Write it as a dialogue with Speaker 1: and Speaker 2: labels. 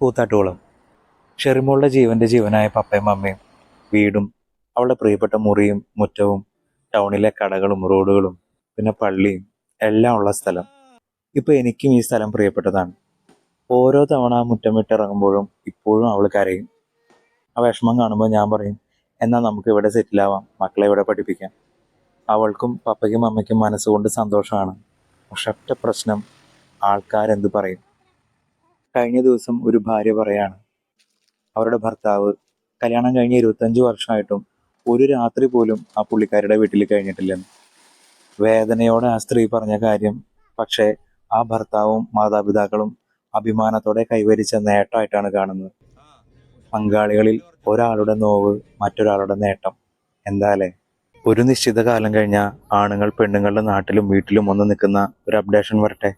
Speaker 1: കൂത്താട്ടുകുളം. ഷെറിമോളുടെ ജീവന്റെ ജീവനായ പപ്പയും അമ്മയും, വീടും അവളുടെ പ്രിയപ്പെട്ട മുറിയും മുറ്റവും ടൗണിലെ കടകളും റോഡുകളും പിന്നെ പള്ളിയും എല്ലാം ഉള്ള സ്ഥലം. ഇപ്പൊ എനിക്കും ഈ സ്ഥലം പ്രിയപ്പെട്ടതാണ്. ഓരോ തവണ ആ മുറ്റം വിട്ടിറങ്ങുമ്പോഴും ഇപ്പോഴും അവൾ കരയും. ആ വിഷമം കാണുമ്പോൾ ഞാൻ പറയും, എന്നാൽ നമുക്ക് ഇവിടെ സെറ്റിലാവാം, മക്കളെ ഇവിടെ പഠിപ്പിക്കാം. അവൾക്കും പപ്പയ്ക്കും അമ്മയ്ക്കും മനസ്സുകൊണ്ട് സന്തോഷമാണ്. പക്ഷെ ഒറ്റ പ്രശ്നം, ആൾക്കാരെന്ത് പറയും. കഴിഞ്ഞ ദിവസം ഒരു ഭാര്യ പറയാണ്, അവരുടെ ഭർത്താവ് കല്യാണം കഴിഞ്ഞ് 25 വർഷമായിട്ടും ഒരു രാത്രി പോലും ആ പുള്ളിക്കാരുടെ വീട്ടിൽ കഴിഞ്ഞിട്ടില്ലെന്ന്. വേദനയോടെ ആ സ്ത്രീ പറഞ്ഞ കാര്യം പക്ഷേ ആ ഭർത്താവും മാതാപിതാക്കളും അഭിമാനത്തോടെ കൈവരിച്ച നേട്ടമായിട്ടാണ് കാണുന്നത്. പങ്കാളികളിൽ ഒരാളുടെ നോവ് മറ്റൊരാളുടെ നേട്ടം. എന്താലേ. ഒരു നിശ്ചിത കാലം കഴിഞ്ഞാൽ ആണുങ്ങൾ പെണ്ണുങ്ങളുടെ നാട്ടിലും വീട്ടിലും ഒന്ന് നിൽക്കുന്ന ഒരു അപ്ഡേഷൻ വരട്ടെ.